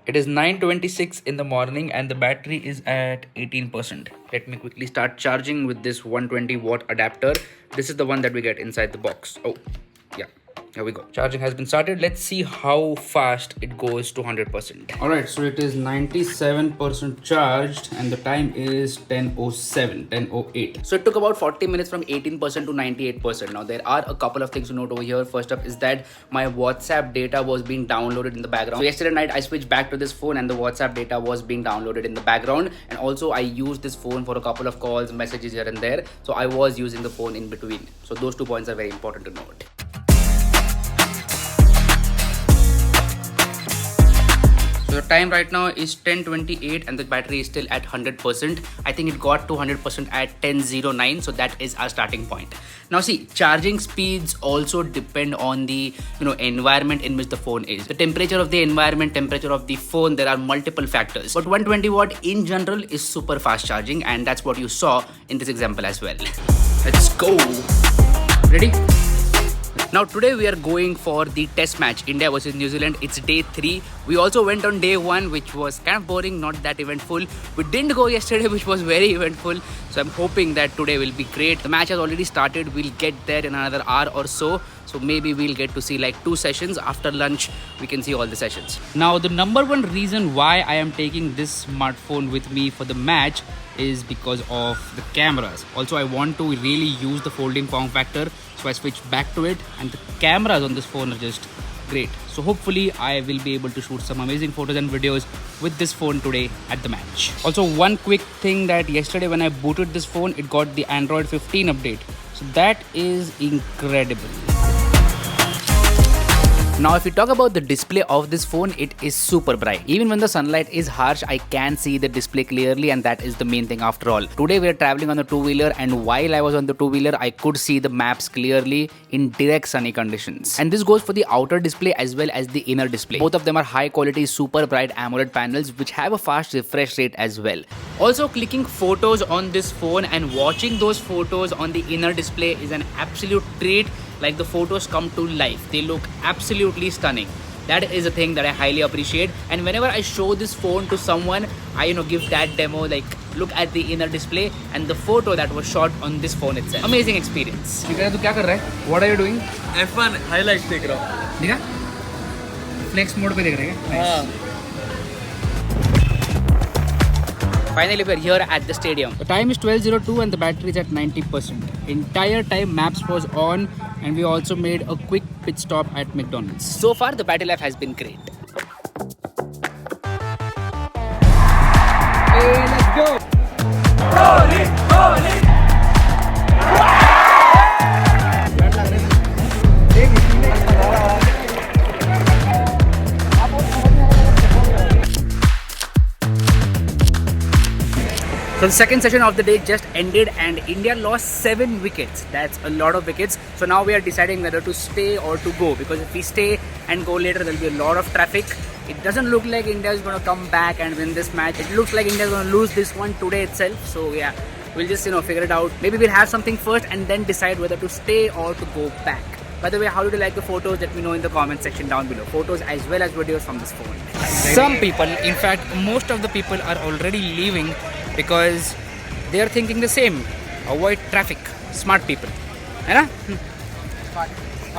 It is 9:26 in the morning and the battery is at 18%. Let me quickly start charging with this 120 watt adapter. This is the one that we get inside the box. Oh, yeah. Here we go. Charging has been started. Let's see how fast it goes to 100%. Alright, so it is 97% charged and the time is 10:07, 10:08. So it took about 40 minutes from 18% to 98%. Now there are a couple of things to note over here. First up is that my WhatsApp data was being downloaded in the background. So yesterday night I switched back to this phone and the WhatsApp data was being downloaded in the background. And also I used this phone for a couple of calls, messages here and there. So I was using the phone in between. So those 2 points are very important to note. So the time right now is 10:28 and the battery is still at 100%. I think it got to 100% at 10:09, so that is our starting point. Now see, charging speeds also depend on the environment in which the phone is. The temperature of the environment, temperature of the phone, there are multiple factors. But 120 watt in general is super fast charging, and that's what you saw in this example as well. Let's go. Ready? Now today we are going for the test match, India versus New Zealand. It's day 3. We also went on day 1, which was kind of boring, not that eventful. We didn't go yesterday, which was very eventful. So I'm hoping that today will be great. The match has already started. We'll get there in another hour or so. So maybe we'll get to see like 2 sessions. After lunch, we can see all the sessions. Now the number one reason why I am taking this smartphone with me for the match is because of the cameras. Also, I want to really use the folding form factor. So I switched back to it and the cameras on this phone are just great. So hopefully I will be able to shoot some amazing photos and videos with this phone today at the match. Also, one quick thing that yesterday when I booted this phone, it got the Android 15 update. So that is incredible. Now if you talk about the display of this phone, it is super bright. Even when the sunlight is harsh, I can see the display clearly, and that is the main thing after all. Today we are traveling on the two-wheeler, and while I was on the two-wheeler, I could see the maps clearly in direct sunny conditions. And this goes for the outer display as well as the inner display. Both of them are high quality, super bright AMOLED panels which have a fast refresh rate as well. Also, clicking photos on this phone and watching those photos on the inner display is an absolute treat. Like the photos come to life. They look absolutely stunning. That is a thing that I highly appreciate. And whenever I show this phone to someone, I give that demo, like look at the inner display and the photo that was shot on this phone itself. Amazing experience. What are you doing? F1 highlights देख रहा हूँ. देखा? Flex mode पे देख रहे हैं. Nice. Finally, we are here at the stadium. The time is 12:02 and the battery is at 90%. Entire time maps was on, and we also made a quick pit stop at McDonald's. So far, the battery life has been great. Hey, let's go! Rolling, rolling. So the second session of the day just ended and India lost 7 wickets. That's a lot of wickets. So now we are deciding whether to stay or to go, because if we stay and go later, there will be a lot of traffic. It doesn't look like India is going to come back and win this match. It looks like India is going to lose this one today itself. So yeah, we'll just figure it out. Maybe we'll have something first and then decide whether to stay or to go back. By the way, how did you like the photos? Let me know in the comment section down below. Photos as well as videos from this phone. Some people, in fact, most of the people are already leaving because they are thinking the same. Avoid traffic. Smart people. है ना?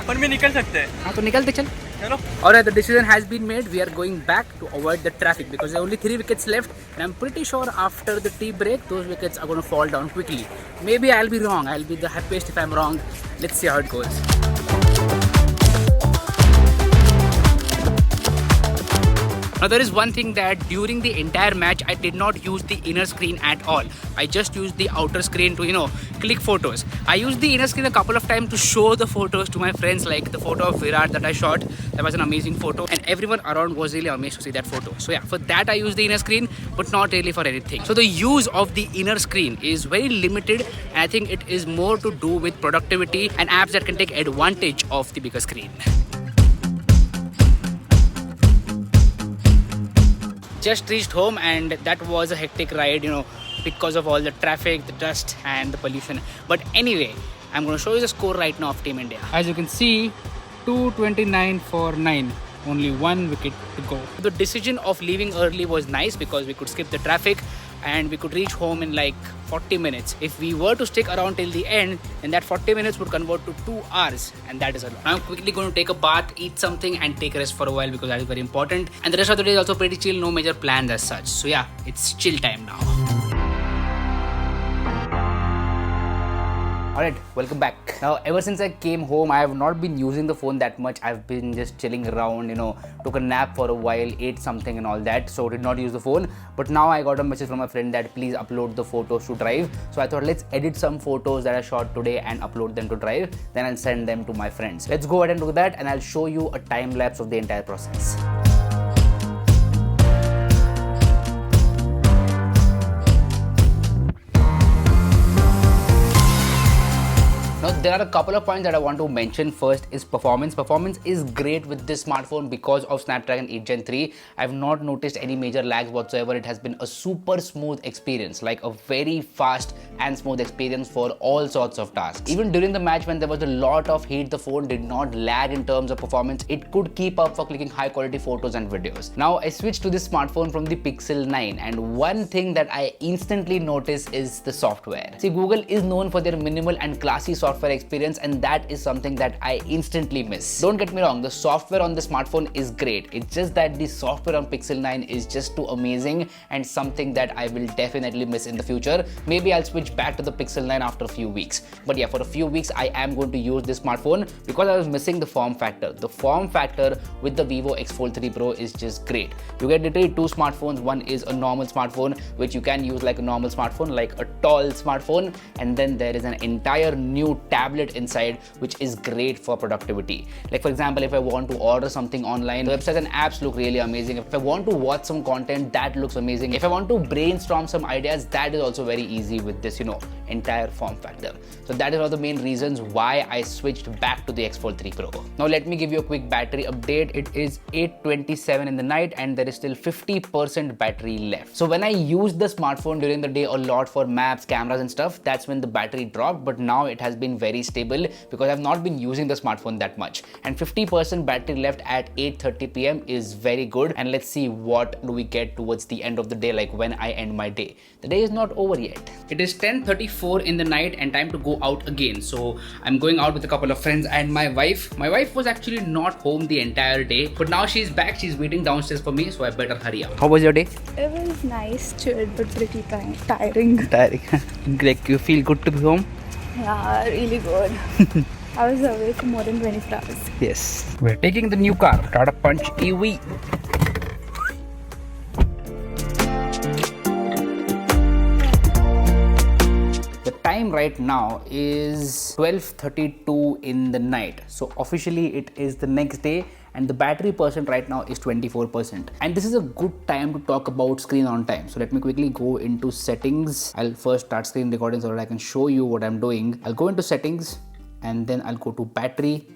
अपन भी निकल सकते हैं. हाँ तो निकलते चल. चलो. Alright, the decision has been made. We are going back to avoid the traffic because there are only 3 wickets left, and I'm pretty sure after the tea break, those wickets are going to fall down quickly. Maybe I'll be wrong. I'll be the happiest if I'm wrong. Let's see how it goes. Now there is one thing that during the entire match I did not use the inner screen at all. I just used the outer screen to click photos. I used the inner screen a couple of times to show the photos to my friends, like the photo of Virat that I shot. That was an amazing photo and everyone around was really amazed to see that photo. So yeah, for that I used the inner screen, but not really for anything. So the use of the inner screen is very limited, and I think it is more to do with productivity and apps that can take advantage of the bigger screen. Just reached home and that was a hectic ride, because of all the traffic, the dust and the pollution. But anyway, I'm going to show you the score right now of Team India. As you can see, 229 for 9. Only 1 wicket to go. The decision of leaving early was nice because we could skip the traffic and we could reach home in like 40 minutes. If we were to stick around till the end, then that 40 minutes would convert to 2 hours, and that is a lot. I'm quickly going to take a bath, eat something, and take a rest for a while because that is very important. And the rest of the day is also pretty chill, no major plans as such. So yeah, it's chill time now. Alright, welcome back. Now, ever since I came home, I have not been using the phone that much. I've been just chilling around, took a nap for a while, ate something and all that, so did not use the phone. But now I got a message from a friend that please upload the photos to Drive. So I thought let's edit some photos that I shot today and upload them to Drive. Then I'll send them to my friends. Let's go ahead and do that, and I'll show you a time lapse of the entire process. Now, there are a couple of points that I want to mention. First is performance. Performance is great with this smartphone because of Snapdragon 8 Gen 3. I have not noticed any major lags whatsoever. It has been a super smooth experience, like a very fast and smooth experience for all sorts of tasks. Even during the match when there was a lot of heat, the phone did not lag in terms of performance. It could keep up for clicking high quality photos and videos. Now, I switched to this smartphone from the Pixel 9, and one thing that I instantly notice is the software. See, Google is known for their minimal and classy software experience, and that is something that I instantly miss. Don't get me wrong, the software on the smartphone is great. It's just that the software on Pixel 9 is just too amazing and something that I will definitely miss in the future. Maybe I'll switch back to the Pixel 9 after a few weeks. But yeah, for a few weeks I am going to use this smartphone because I was missing the form factor. The form factor with the Vivo X Fold 3 Pro is just great. You get literally two smartphones. One is a normal smartphone which you can use like a normal smartphone, like a tall smartphone, and then there is an entire new tablet inside which is great for productivity. Like for example, if I want to order something online, the websites and apps look really amazing. If I want to watch some content, that looks amazing. If I want to brainstorm some ideas, that is also very easy with this, entire form factor. So that is one of the main reasons why I switched back to the X Fold 3 Pro. Now let me give you a quick battery update. It is 8:27 in the night and there is still 50% battery left. So when I used the smartphone during the day a lot for maps, cameras and stuff, that's when the battery dropped, but now it has been very stable because I've not been using the smartphone that much, and 50% battery left at 8:30 p.m. is very good. And let's see what do we get towards the end of the day, like when I end my day. The day is not over yet. It is 10:34 in the night and time to go out again. So I'm going out with a couple of friends and my wife. My wife was actually not home the entire day, but now she's back. She's waiting downstairs for me, so I better hurry up. How was your day? It was nice, chilled, but pretty tiring. Tiring. Like you feel good to be home? Yeah, really good. I was away for more than 24 hours. Yes. We're taking the new car, Tata Punch EV. The time right now is 12:32 in the night. So officially it is the next day, and the battery percent right now is 24%. And this is a good time to talk about screen on time. So let me quickly go into settings. I'll first start screen recording so that I can show you what I'm doing. I'll go into settings and then I'll go to battery.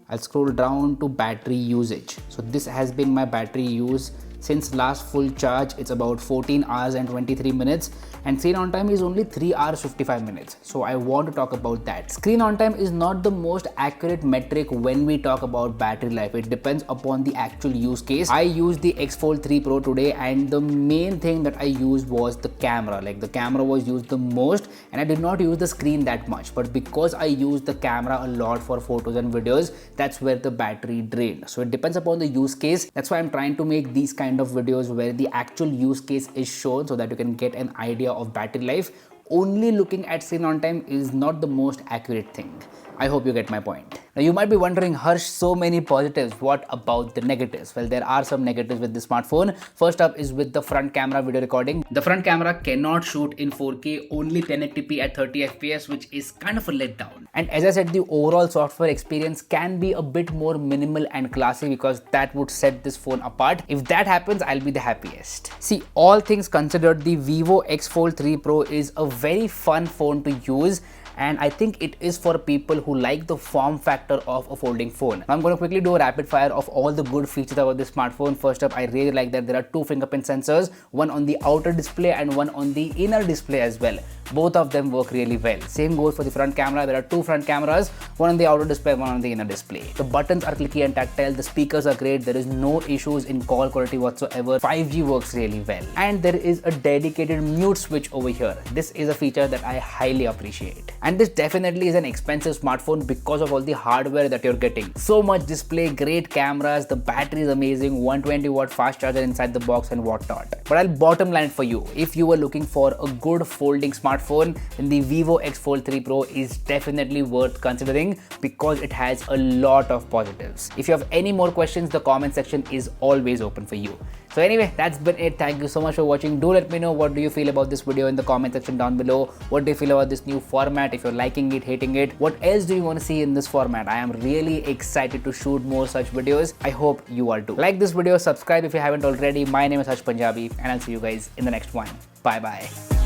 I'll scroll down to battery usage. So this has been my battery use since last full charge. It's about 14 hours and 23 minutes, and screen on time is only 3 hours 55 minutes. So I want to talk about that. Screen on time is not the most accurate metric when we talk about battery life. It depends upon the actual use case. I used the X Fold 3 Pro today, and the main thing that I used was the camera. Like the camera was used the most, and I did not use the screen that much. But because I used the camera a lot for photos and videos, that's where the battery drained. So it depends upon the use case. That's why I'm trying to make these kind of videos where the actual use case is shown so that you can get an idea of battery life. Only looking at screen on time is not the most accurate thing. I hope you get my point. Now you might be wondering, Harsh, so many positives, what about the negatives? Well, there are some negatives with the smartphone. First up is with the front camera video recording. The front camera cannot shoot in 4K, only 1080p at 30 FPS, which is kind of a letdown. And as I said, the overall software experience can be a bit more minimal and classy because that would set this phone apart. If that happens, I'll be the happiest. See, all things considered, the Vivo X Fold 3 Pro is a very fun phone to use, and I think it is for people who like the form factor of a folding phone. Now I'm going to quickly do a rapid fire of all the good features about this smartphone. First up, I really like that there are 2 fingerprint sensors, one on the outer display and one on the inner display as well. Both of them work really well. Same goes for the front camera. There are 2 front cameras, one on the outer display, one on the inner display. The buttons are clicky and tactile. The speakers are great. There is no issues in call quality whatsoever. 5G works really well. And there is a dedicated mute switch over here. This is a feature that I highly appreciate. And this definitely is an expensive smartphone because of all the hardware that you're getting. So much display, great cameras, the battery is amazing, 120-watt fast charger inside the box and whatnot. But I'll bottom line for you. If you were looking for a good folding smartphone, then the Vivo X Fold 3 Pro is definitely worth considering because it has a lot of positives. If you have any more questions, the comment section is always open for you. So anyway, that's been it. Thank you so much for watching. Do let me know what do you feel about this video in the comment section down below. What do you feel about this new format? If you're liking it, hating it, what else do you want to see in this format? I am really excited to shoot more such videos. I hope you are too. Like this video, subscribe if you haven't already. My name is Harsh Punjabi and I'll see you guys in the next one. Bye bye.